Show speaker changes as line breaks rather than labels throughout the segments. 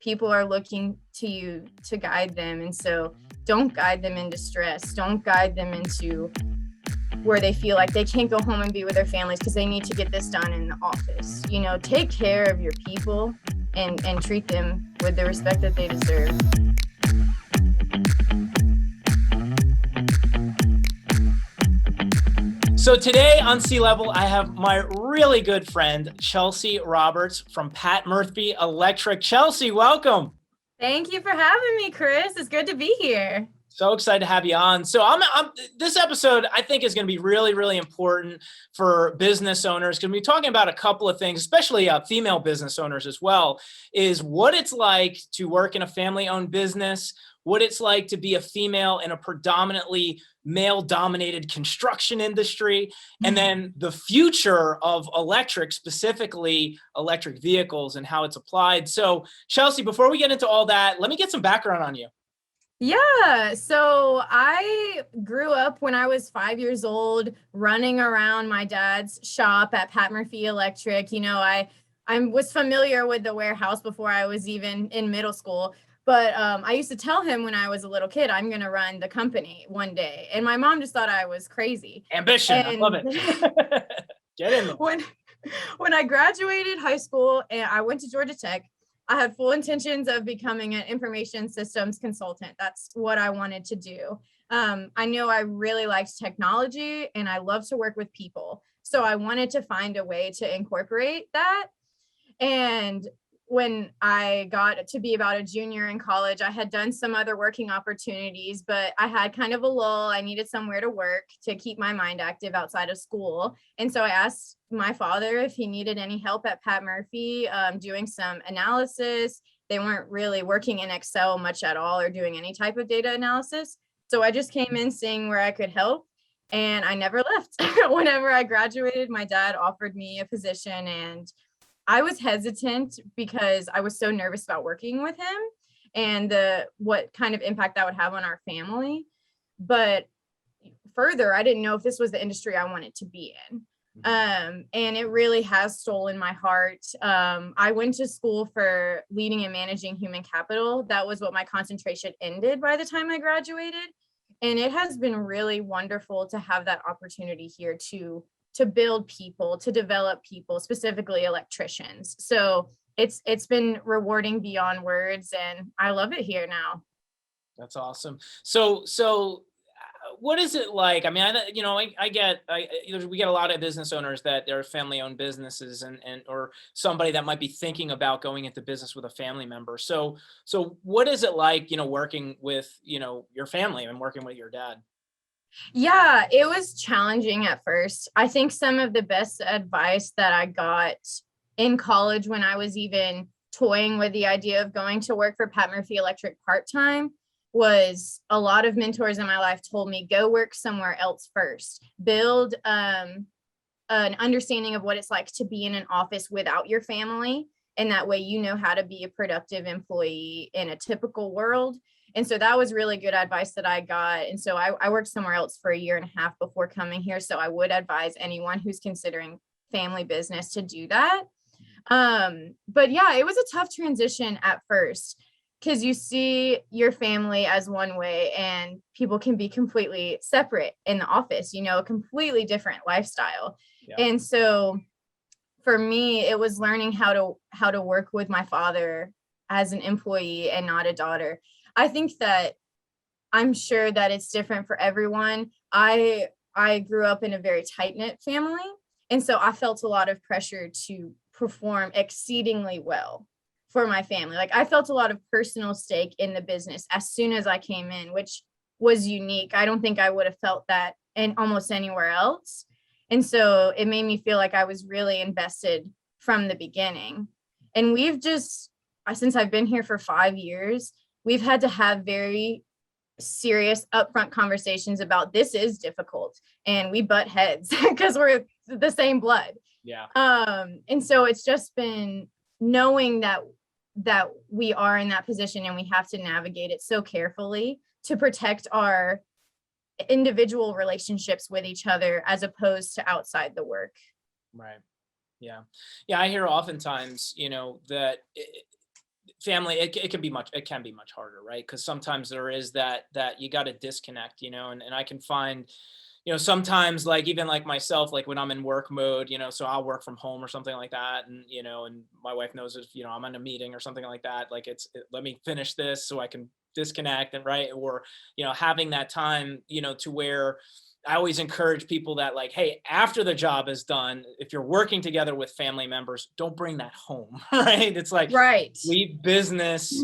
people are looking to you to guide them. And so don't guide them into stress. Don't guide them into where they feel like they can't go home and be with their families because they need to get this done in the office. Take care of your people and treat them with the respect that they deserve.
So today on CLevel, I have my really good friend, Chelsea Roberts from Pat Murphy Electric. Chelsea, welcome.
Thank you for having me, Chris. It's good to be here.
So excited to have you on. So this episode, I think, is going to be really, really important for business owners. Going to be talking about a couple of things, especially female business owners as well, is what it's like to work in a family-owned business, what it's like to be a female in a predominantly male-dominated construction industry, and then the future of electric, specifically electric vehicles and how it's applied. So, Chelsea, before we get into all that, let me get some background on you.
Yeah, so I grew up when I was 5 years old, running around my dad's shop at Pat Murphy Electric. I was familiar with the warehouse before I was even in middle school. But I used to tell him when I was a little kid, I'm going to run the company one day. And my mom just thought I was crazy.
Ambition, I love it. Get in there.
When I graduated high school and I went to Georgia Tech, I had full intentions of becoming an information systems consultant. That's what I wanted to do. I knew I really liked technology and I love to work with people. So I wanted to find a way to incorporate that. And when I got to be about a junior in college, I had done some other working opportunities, but I had kind of a lull. I needed somewhere to work to keep my mind active outside of school. And so I asked my father if he needed any help at Pat Murphy doing some analysis. They weren't really working in Excel much at all or doing any type of data analysis. So I just came in seeing where I could help. And I never left. Whenever I graduated, my dad offered me a position, and I was hesitant because I was so nervous about working with him and what kind of impact that would have on our family. But further, I didn't know if this was the industry I wanted to be in. And it really has stolen my heart. I went to school for leading and managing human capital. That was what my concentration ended by the time I graduated. And it has been really wonderful to have that opportunity here to build people, to develop people, specifically electricians. So it's been rewarding beyond words, and I love it here now.
That's awesome. So what is it like? I mean, we get a lot of business owners that they're family-owned businesses and or somebody that might be thinking about going into business with a family member. So what is it like, working with, your family and working with your dad?
Yeah, it was challenging at first. I think some of the best advice that I got in college when I was even toying with the idea of going to work for Pat Murphy Electric part-time was a lot of mentors in my life told me, go work somewhere else first. Build an understanding of what it's like to be in an office without your family. And that way you know how to be a productive employee in a typical world. And so that was really good advice that I got. And so I worked somewhere else for 1.5 years before coming here. So I would advise anyone who's considering family business to do that. But yeah, it was a tough transition at first because you see your family as one way and people can be completely separate in the office, a completely different lifestyle. Yeah. And so for me, it was learning how to work with my father as an employee and not a daughter. I think that I'm sure that it's different for everyone. I grew up in a very tight-knit family, and so I felt a lot of pressure to perform exceedingly well for my family. Like I felt a lot of personal stake in the business as soon as I came in, which was unique. I don't think I would have felt that in almost anywhere else. And so it made me feel like I was really invested from the beginning. And since I've been here for 5 years, we've had to have very serious upfront conversations about this is difficult and we butt heads because we're the same blood.
Yeah.
And so it's just been knowing that we are in that position and we have to navigate it so carefully to protect our individual relationships with each other as opposed to outside the work.
Right. Yeah. Yeah. I hear oftentimes, that family, it can be much harder, right? Because sometimes there is that you got to disconnect, and I can find, sometimes, like, even like myself, like when I'm in work mode, so I'll work from home or something like that. And, and my wife knows if, I'm in a meeting or something like that, like let me finish this so I can disconnect, and right. Or, having that time, to where I always encourage people that, like, hey, after the job is done, if you're working together with family members, don't bring that home, right? It's like,
Right.
leave business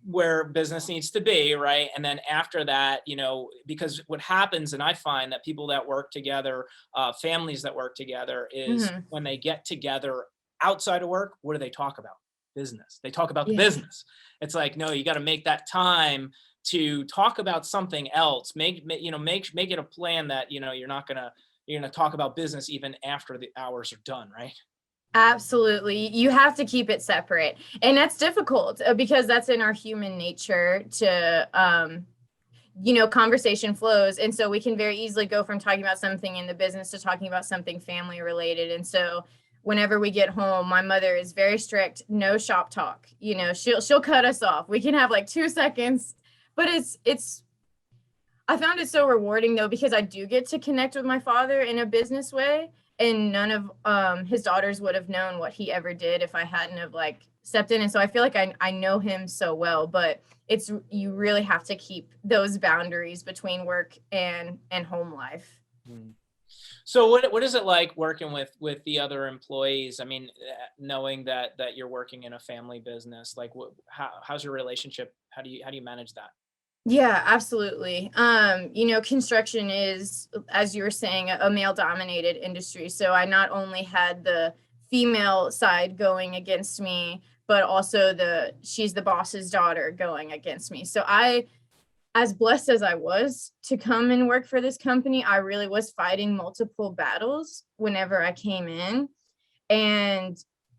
where business needs to be, right? And then after that, because what happens, and I find that people that work together, families that work together, is
Mhm.
when they get together outside of work, what do they talk about? Business. They talk about the
Yeah.
business. It's like, no, you got to make that time to talk about something else. Make it a plan that, you're gonna talk about business even after the hours are done, right?
Absolutely. You have to keep it separate. And that's difficult because that's in our human nature to, conversation flows. And so we can very easily go from talking about something in the business to talking about something family related. And so whenever we get home, my mother is very strict, no shop talk. She'll cut us off. We can have like 2 seconds, but I found it so rewarding though, because I do get to connect with my father in a business way, and none of his daughters would have known what he ever did if I hadn't have like stepped in. And so I feel like I know him so well, but you really have to keep those boundaries between work and home life.
Mm. So what is it like working with the other employees? I mean, knowing that you're working in a family business, like how's your relationship? How do you manage that?
Yeah, absolutely. Construction is, as you were saying, a male dominated industry. So I not only had the female side going against me, but also she's the boss's daughter going against me. So as blessed as I was to come and work for this company, I really was fighting multiple battles whenever I came in. And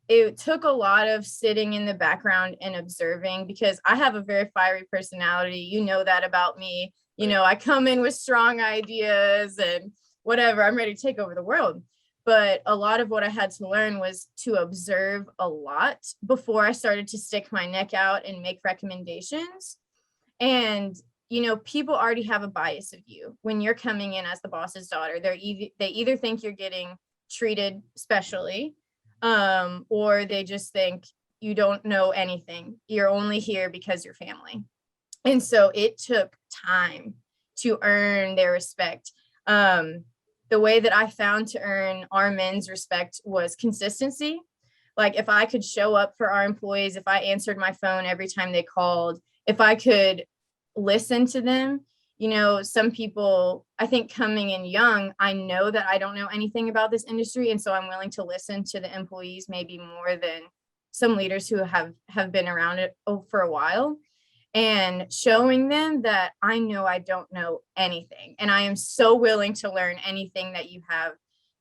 it took a lot of sitting in the background and observing, because I have a very fiery personality. You know that about me.
Right.
I come in with strong ideas and whatever, I'm ready to take over the world. But a lot of what I had to learn was to observe a lot before I started to stick my neck out and make recommendations. And people already have a bias of you when you're coming in as the boss's daughter. They either think you're getting treated specially, or they just think you don't know anything. You're only here because you're family. And so it took time to earn their respect. The way that I found to earn our men's respect was consistency. Like, if I could show up for our employees, if I answered my phone every time they called, if I could listen to them. Some people, I think, coming in young, I know that I don't know anything about this industry. And so I'm willing to listen to the employees maybe more than some leaders who have been around it for a while, and showing them that I know I don't know anything. And I am so willing to learn anything that you have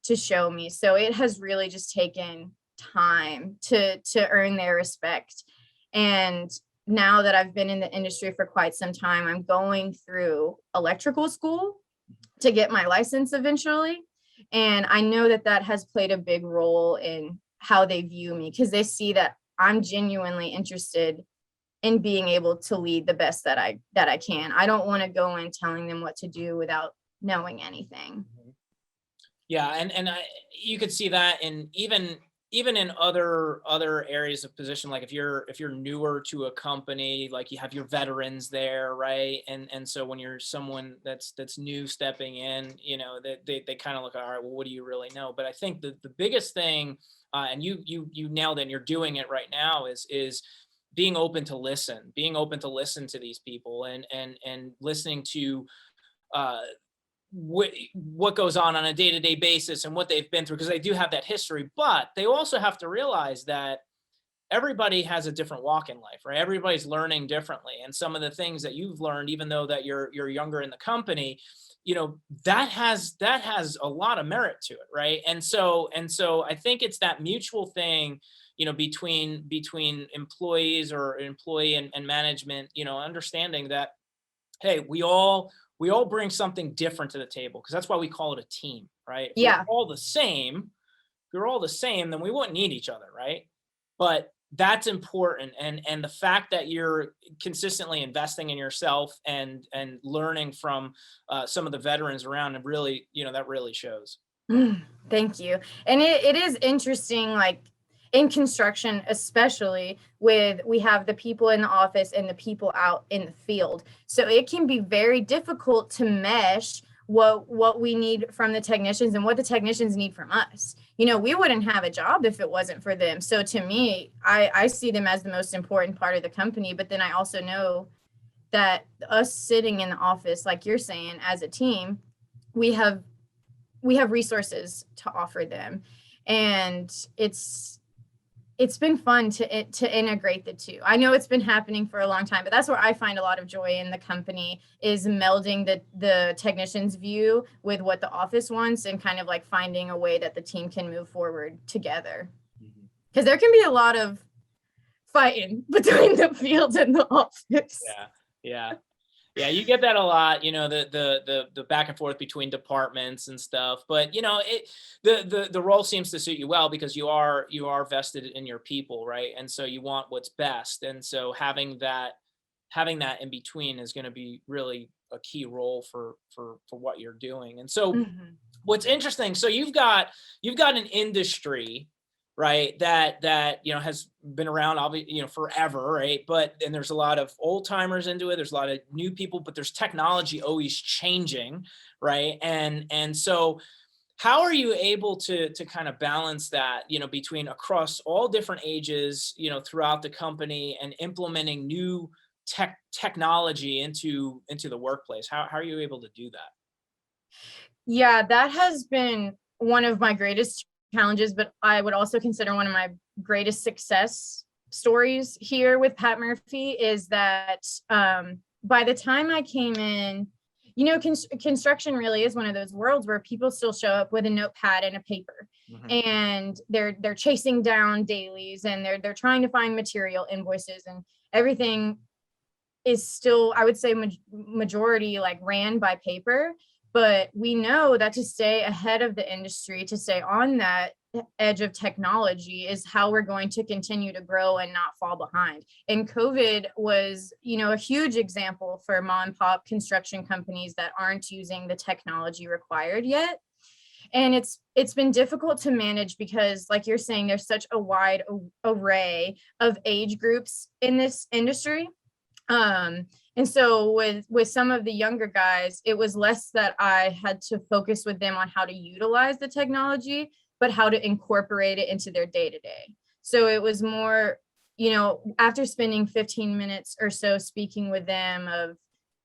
to show me. So it has really just taken time to earn their respect. And now that I've been in the industry for quite some time, I'm going through electrical school to get my license eventually. And I know that has played a big role in how they view me, because they see that I'm genuinely interested in being able to lead the best that I can. I don't want to go in telling them what to do without knowing anything.
Yeah, and you could see that in even in other areas of position, like if you're newer to a company, like you have your veterans there, right? And so when you're someone that's new stepping in, they kind of look, all right, well, what do you really know? But I think the biggest thing, and you nailed it, and you're doing it right now, is being open to listen, to these people, and listening to uh, what goes on a day-to-day basis and what they've been through, because they do have that history. But they also have to realize that everybody has a different walk in life, right? Everybody's learning differently, and some of the things that you've learned, even though that you're younger in the company, that has a lot of merit to it, right? And so I think it's that mutual thing, between employees, or employee and management, understanding that, hey, we all bring something different to the table, because that's why we call it a team, right? If
Yeah.
we're all the same, then we wouldn't need each other, right? But that's important. And the fact that you're consistently investing in yourself and learning from some of the veterans around, and really, that really shows.
Thank you. And it is interesting, like in construction, especially we have the people in the office and the people out in the field. So it can be very difficult to mesh what we need from the technicians and what the technicians need from us. We wouldn't have a job if it wasn't for them. So to me, I see them as the most important part of the company. But then I also know that us sitting in the office, like you're saying, as a team, we have resources to offer them, and it's been fun to integrate the two. I know it's been happening for a long time, but that's where I find a lot of joy in the company, is melding the technician's view with what the office wants, and kind of like finding a way that the team can move forward together. Because there can be a lot of fighting between the field and the office.
Yeah, you get that a lot, the back and forth between departments and stuff. But the role seems to suit you well, because you are vested in your people, right? And so you want what's best. And so having that in between is going to be really a key role for what you're doing. And so what's interesting, so you've got an industry, right, that has been around, obviously, forever, right? And there's a lot of old timers into it. There's a lot of new people, but there's technology always changing, right? And so how are you able to kind of balance that, between across all different ages, throughout the company, and implementing new technology into the workplace? How are you able to do that?
Yeah, that has been one of my greatest challenges, but I would also consider one of my greatest success stories here with Pat Murphy, is that by the time I came in, construction really is one of those worlds where people still show up with a notepad and a paper, and they're chasing down dailies, and they're trying to find material invoices, and everything is still, I would say, majority like ran by paper. But we know that to stay ahead of the industry, to stay on that edge of technology, is how we're going to continue to grow and not fall behind. And COVID was, a huge example for mom and pop construction companies that aren't using the technology required yet. And it's been difficult to manage, because like you're saying, there's such a wide array of age groups in this industry. And so with some of the younger guys, it was less that I had to focus with them on how to utilize the technology, but how to incorporate it into their day-to-day. So it was more, after spending 15 minutes or so speaking with them of,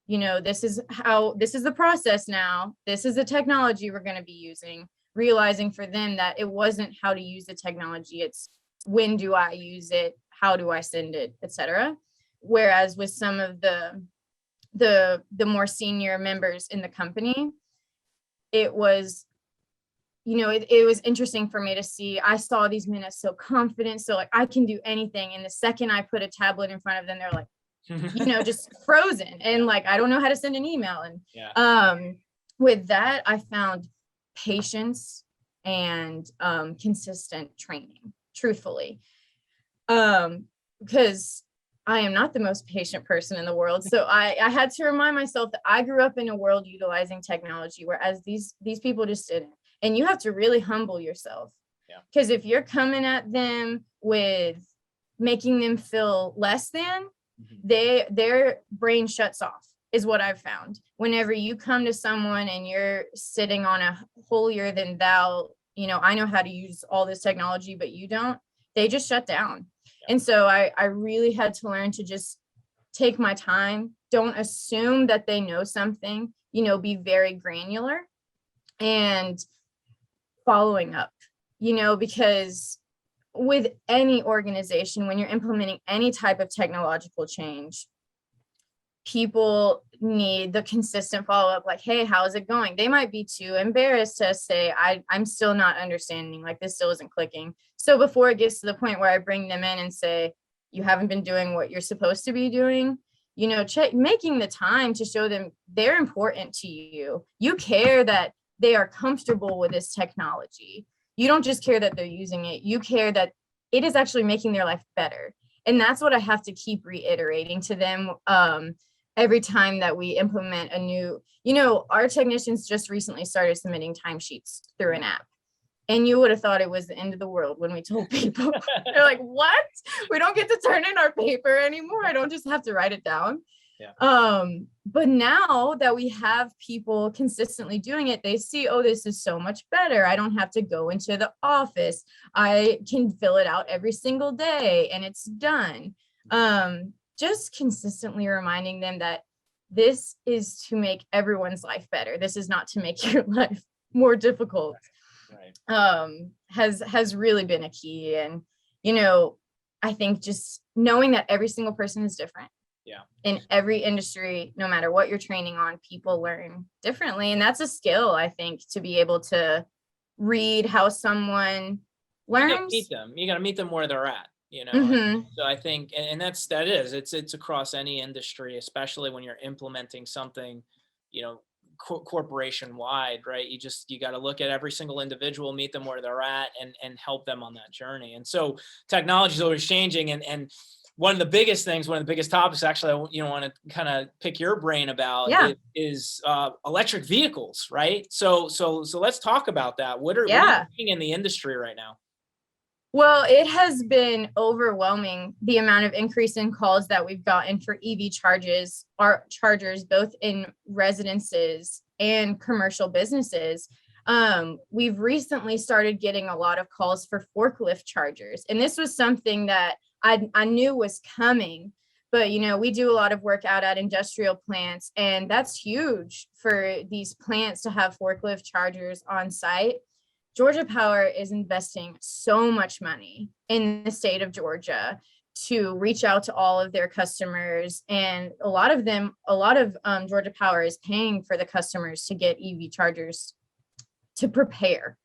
this is the process now, this is the technology we're going to be using, realizing for them that it wasn't how to use the technology, it's when do I use it, how do I send it, etc. Whereas with some of the more senior members in the company, it was, it was interesting for me to see. I saw these men as so confident, so like I can do anything. And the second I put a tablet in front of them, they're like, just frozen, and like, I don't know how to send an email. And with that, I found patience and consistent training, truthfully, because I am not the most patient person in the world. So I had to remind myself that I grew up in a world utilizing technology, whereas these people just didn't. And you have to really humble yourself. Because if you're coming at them with making them feel less than, their brain shuts off, is what I've found. Whenever you come to someone and you're sitting on a holier than thou, I know how to use all this technology, but you don't, they just shut down. And so I really had to learn to just take my time. Don't assume that they know something, be very granular and following up, because with any organization, when you're implementing any type of technological change, people need the consistent follow-up, like, hey, how is it going? They might be too embarrassed to say, I'm still not understanding, like this still isn't clicking. So before it gets to the point where I bring them in and say, you haven't been doing what you're supposed to be doing, making the time to show them they're important to you. You care that they are comfortable with this technology. You don't just care that they're using it. You care that it is actually making their life better. And that's what I have to keep reiterating to them every time that we implement a new, our technicians just recently started submitting timesheets through an app. And you would have thought it was the end of the world when we told people. They're like, what? We don't get to turn in our paper anymore. I don't just have to write it down.
Yeah.
But now that we have people consistently doing it, they see, oh, this is so much better. I don't have to go into the office. I can fill it out every single day and it's done. Just consistently reminding them that this is to make everyone's life better. This is not to make your life more difficult.
Right.
Has really been a key. And, I think just knowing that every single person is different.
Yeah.
In every industry, no matter what you're training on, people learn differently. And that's a skill, I think, to be able to read how someone learns.
You got to meet them where they're at,
Mm-hmm.
So I think, and it's across any industry, especially when you're implementing something, corporation wide, right? You got to look at every single individual, meet them where they're at, and help them on that journey. And so technology is always changing. And one of the biggest topics, actually, I want to kind of pick your brain about is electric vehicles, right? So let's talk about that. What are you seeing in the industry right now?
Well, it has been overwhelming, the amount of increase in calls that we've gotten for EV chargers, both in residences and commercial businesses. We've recently started getting a lot of calls for forklift chargers. And this was something that I knew was coming, but, we do a lot of work out at industrial plants, and that's huge for these plants to have forklift chargers on site. Georgia Power is investing so much money in the state of Georgia to reach out to all of their customers. And a lot of Georgia Power is paying for the customers to get EV chargers to prepare,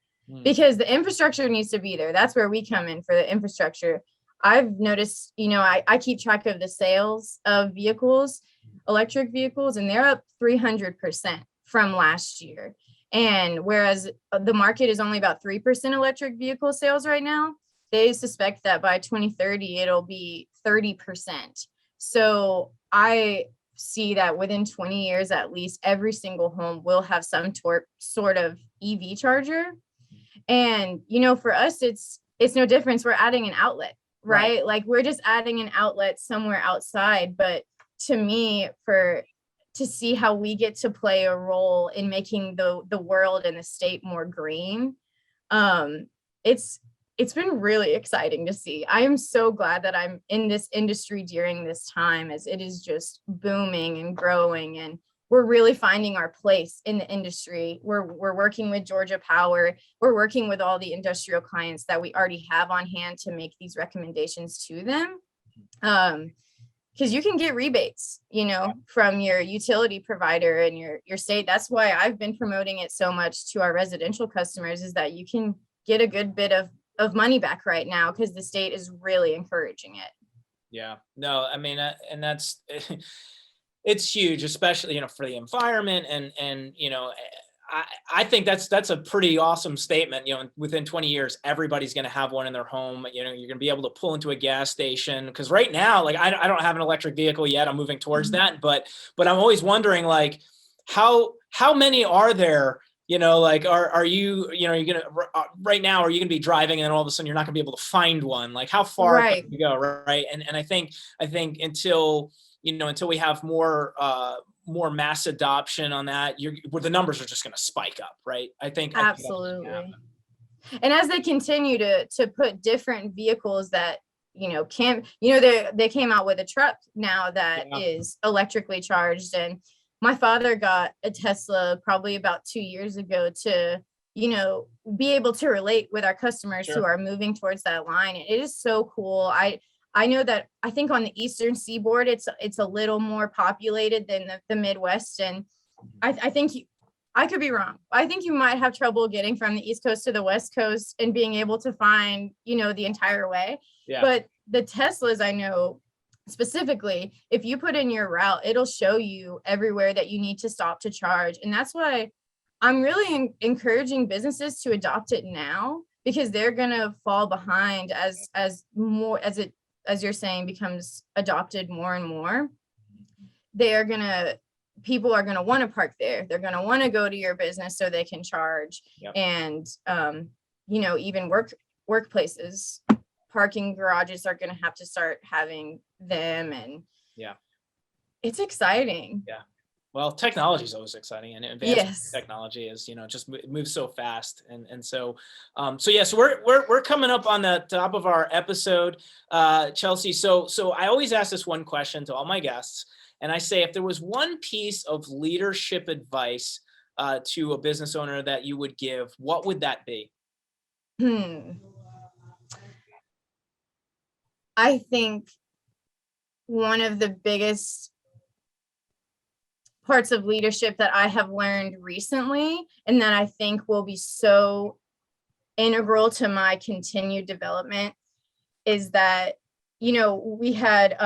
because the infrastructure needs to be there. That's where we come in for the infrastructure. I've noticed, I keep track of the sales of vehicles, electric vehicles, and they're up 300% from last year. And whereas the market is only about 3% electric vehicle sales right now, they suspect that by 2030, it'll be 30%. So I see that within 20 years, at least, every single home will have some sort of EV charger. And, for us, it's no difference. We're adding an outlet, right? Like, we're just adding an outlet somewhere outside. But to me, to see how we get to play a role in making the world and the state more green, it's been really exciting to see. I am so glad that I'm in this industry during this time, as it is just booming and growing, and we're really finding our place in the industry. We're working with Georgia Power. We're working with all the industrial clients that we already have on hand to make these recommendations to them. Because you can get rebates, from your utility provider and your state. That's why I've been promoting it so much to our residential customers, is that you can get a good bit of money back right now, because the state is really encouraging it.
Yeah, no, I mean, and that's, it's huge, especially, for the environment. And I think that's a pretty awesome statement. Within 20 years, everybody's going to have one in their home. You're going to be able to pull into a gas station, because right now, like, I don't have an electric vehicle yet. I'm moving towards that, but I'm always wondering, like, how many are there? Like, are you going to, right now, are you going to be driving and then all of a sudden you're not going to be able to find one? Like, how far can you go, right? And I think until we have more mass adoption on that, the numbers are just going to spike up, right? I think
absolutely. And as they continue to put different vehicles that they came out with a truck now that is electrically charged. And my father got a Tesla probably about 2 years ago to be able to relate with our customers who are moving towards that line. It is so cool. I know that I think on the Eastern Seaboard, it's a little more populated than the Midwest. And I think I could be wrong. I think you might have trouble getting from the East Coast to the West Coast and being able to find, the entire way. Yeah. But the Teslas, I know specifically, if you put in your route, it'll show you everywhere that you need to stop to charge. And that's why I'm really encouraging businesses to adopt it now, because they're going to fall behind as more, as you're saying, becomes adopted more and more. People are going to want to park there. They're going to want to go to your business so they can charge.
Yep.
And, even workplaces, parking garages are going to have to start having them. And it's exciting.
Yeah. Well, technology is always exciting, and advanced technology is, just moves so fast. And so we're coming up on the top of our episode, Chelsea. So I always ask this one question to all my guests, and I say, if there was one piece of leadership advice to a business owner that you would give, what would that be?
I think one of the biggest parts of leadership that I have learned recently, and that I think will be so integral to my continued development, is that, we had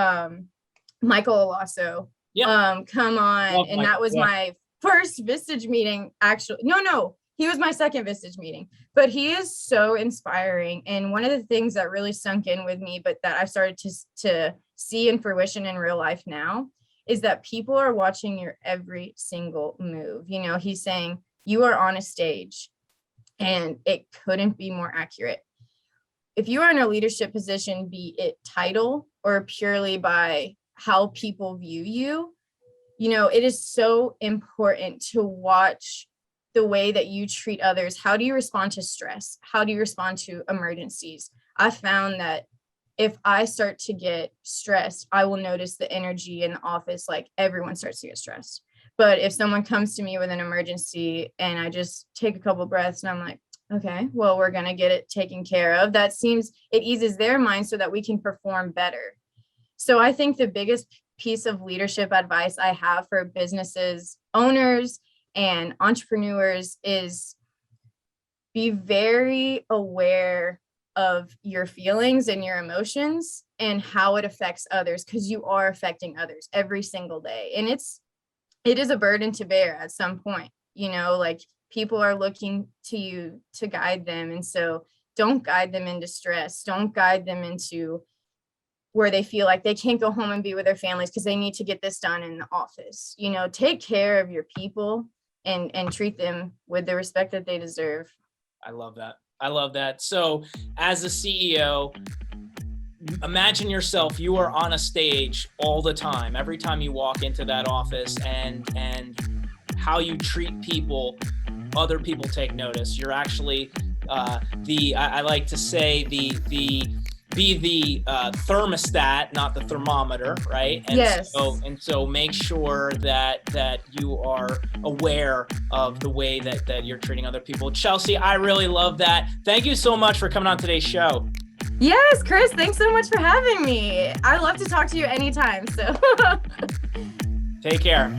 Michael Alasso come on, and that was my first Vistage meeting. Actually, no, he was my second Vistage meeting, but he is so inspiring. And one of the things that really sunk in with me, but that I've started to see in fruition in real life now, is that people are watching your every single move. He's saying you are on a stage, and it couldn't be more accurate. If you are in a leadership position, be it title or purely by how people view you, it is so important to watch the way that you treat others. How do you respond to stress? How do you respond to emergencies? I found that if I start to get stressed, I will notice the energy in the office, like everyone starts to get stressed. But if someone comes to me with an emergency and I just take a couple breaths and I'm like, okay, well, we're going to get it taken care of. It eases their mind so that we can perform better. So I think the biggest piece of leadership advice I have for businesses, owners, and entrepreneurs is be very aware of your feelings and your emotions and how it affects others, because you are affecting others every single day. And it is a burden to bear at some point, like people are looking to you to guide them. And so don't guide them into stress. Don't guide them into where they feel like they can't go home and be with their families because they need to get this done in the office. Take care of your people and treat them with the respect that they deserve.
I love that. So as a CEO, imagine yourself, you are on a stage all the time, every time you walk into that office, and how you treat people, other people take notice. You're actually I like to say be the thermostat, not the thermometer, right? And
yes.
So make sure that you are aware of the way that you're treating other people. Chelsea, I really love that. Thank you so much for coming on today's show.
Yes, Chris, thanks so much for having me. I love to talk to you anytime. So
take care.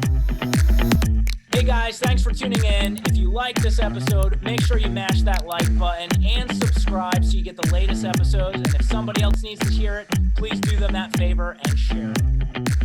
Hey guys, thanks for tuning in. If you like this episode, make sure you mash that like button and subscribe so you get the latest episodes. And if somebody else needs to hear it, please do them that favor and share it.